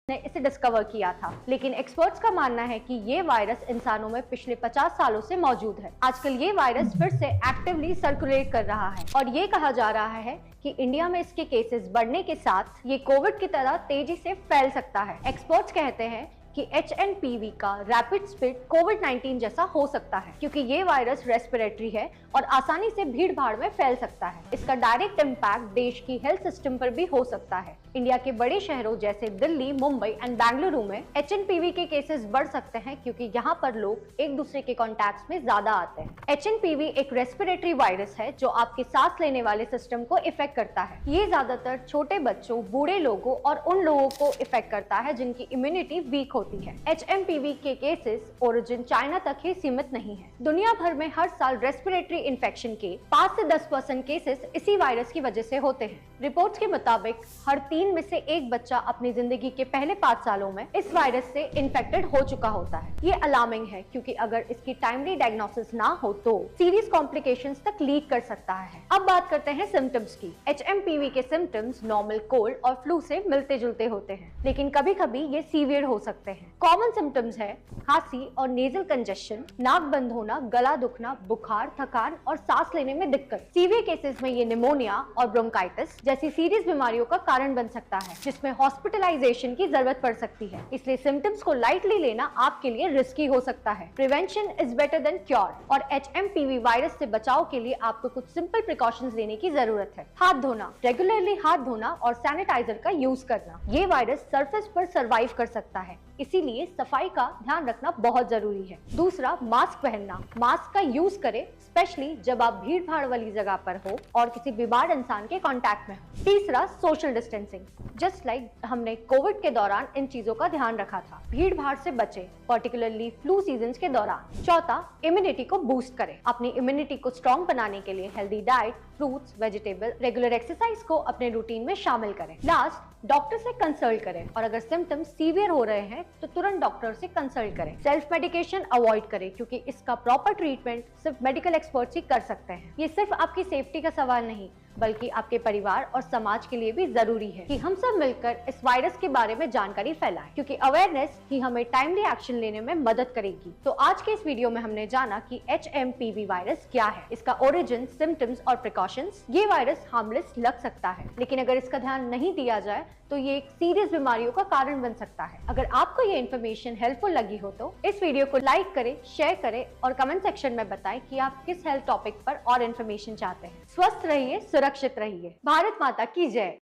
ने इसे डिस्कवर किया था, लेकिन एक्सपर्ट्स का मानना है कि ये वायरस इंसानों में पिछले 50 सालों से मौजूद है। आजकल ये वायरस फिर से एक्टिवली सर्कुलेट कर रहा है और ये कहा जा रहा है कि इंडिया में इसके केसेस बढ़ने के साथ ये कोविड की तरह तेजी से फैल सकता है। एक्सपर्ट्स कहते हैं कि HNPV का रैपिड स्प्रेड कोविड-19 जैसा हो सकता है, क्योंकि ये वायरस रेस्पिरेटरी है और आसानी से भीड़ भाड़ में फैल सकता है। इसका डायरेक्ट इम्पैक्ट देश की हेल्थ सिस्टम पर भी हो सकता है। इंडिया के बड़े शहरों जैसे दिल्ली, मुंबई एंड बेंगलुरु में HNPV के केसेस बढ़ सकते हैं, क्योंकि यहाँ पर लोग एक दूसरे के कॉन्टैक्ट में ज्यादा आते हैं। HNPV एक रेस्पिरेटरी वायरस है जो आपके सांस लेने वाले सिस्टम को इफेक्ट करता है। ये ज्यादातर छोटे बच्चों, बूढ़े लोगों और उन लोगों को इफेक्ट करता है जिनकी इम्यूनिटी वीक होती है। HNPV के केसेस ओरिजिन चाइना तक ही सीमित नहीं है। दुनिया भर में हर साल रेस्पिरेटरी इन्फेक्शन के 5 से 10% केसेस इसी वायरस की वजह से होते हैं। रिपोर्ट्स के मुताबिक हर 3 में से एक बच्चा अपनी जिंदगी के पहले 5 सालों में इस वायरस से इन्फेक्टेड हो चुका होता है। ये अलार्मिंग है, क्योंकि अगर इसकी टाइमली डायग्नोसिस ना हो तो सीरियस कॉम्प्लिकेशंस तक लीड कर सकता है। अब बात करते हैं सिम्टम्स की। HNPV के सिम्टम्स नॉर्मल कोल्ड और फ्लू से मिलते जुलते होते हैं, लेकिन कभी कभी ये सीवियर हो सकते हैं। कॉमन सिम्टम्स है खांसी और नेजल कंजेशन, नाक बंद होना, गला दुखना, बुखार, थकान और सांस लेने में दिक्कत। सीवियर केसेस में ये निमोनिया और ब्रोंकाइटिस जैसी सीरियस बीमारियों का कारण बन सकता है, जिसमें हॉस्पिटलाइजेशन की जरूरत पड़ सकती है। इसलिए सिम्टम्स को लाइटली लेना आपके लिए रिस्की हो सकता है। Prevention is better than cure और HNPV वायरस से बचाव के लिए आपको कुछ सिंपल प्रिकॉशंस लेने की जरूरत है। हाथ धोना, रेगुलरली हाथ धोना और सैनिटाइजर का यूज करना। ये वायरस सरफेस पर सर्वाइव कर सकता है, इसीलिए सफाई का ध्यान रखना बहुत जरूरी है। दूसरा, मास्क पहनना। मास्क का यूज करें, स्पेशली जब आप भीड़ भाड़ वाली जगह पर हो और किसी बीमार इंसान के कांटेक्ट में हो। तीसरा, सोशल डिस्टेंसिंग। जस्ट लाइक हमने कोविड के दौरान इन चीजों का ध्यान रखा था। भीड़ भाड़ से बचें, पर्टिकुलरली फ्लू सीजन के दौरान। चौथा, इम्यूनिटी को बूस्ट करें। अपनी इम्यूनिटी को स्ट्रॉन्ग बनाने के लिए healthy diet, fruits, vegetable, regular exercise को अपने रूटीन में शामिल करें। लास्ट, डॉक्टर से कंसल्ट करें और अगर सिम्टम्स सीवियर हो रहे हैं तो तुरंत डॉक्टर से कंसल्ट करें। सेल्फ मेडिकेशन अवॉइड करें, क्योंकि इसका प्रॉपर ट्रीटमेंट सिर्फ मेडिकल एक्सपर्ट्स ही कर सकते हैं। ये सिर्फ आपकी सेफ्टी का सवाल नहीं, बल्कि आपके परिवार और समाज के लिए भी जरूरी है कि हम सब मिलकर इस वायरस के बारे में जानकारी फैलाएं, क्योंकि अवेयरनेस ही हमें टाइमली एक्शन लेने में मदद करेगी। तो आज के इस वीडियो में हमने जाना कि HNPV वायरस क्या है, इसका ओरिजिन, सिम्टम्स और प्रिकॉशंस। ये वायरस हार्मलेस लग सकता है, लेकिन अगर इसका ध्यान नहीं दिया जाए तो ये एक सीरियस बीमारियों का कारण बन सकता है। अगर आपको ये इन्फॉर्मेशन हेल्पफुल लगी हो तो इस वीडियो को लाइक करें, शेयर करें और कमेंट सेक्शन में बताएं कि आप किस हेल्थ टॉपिक पर और इन्फॉर्मेशन चाहते हैं। स्वस्थ रहिए, सुरक्षित रहिए। भारत माता की जय।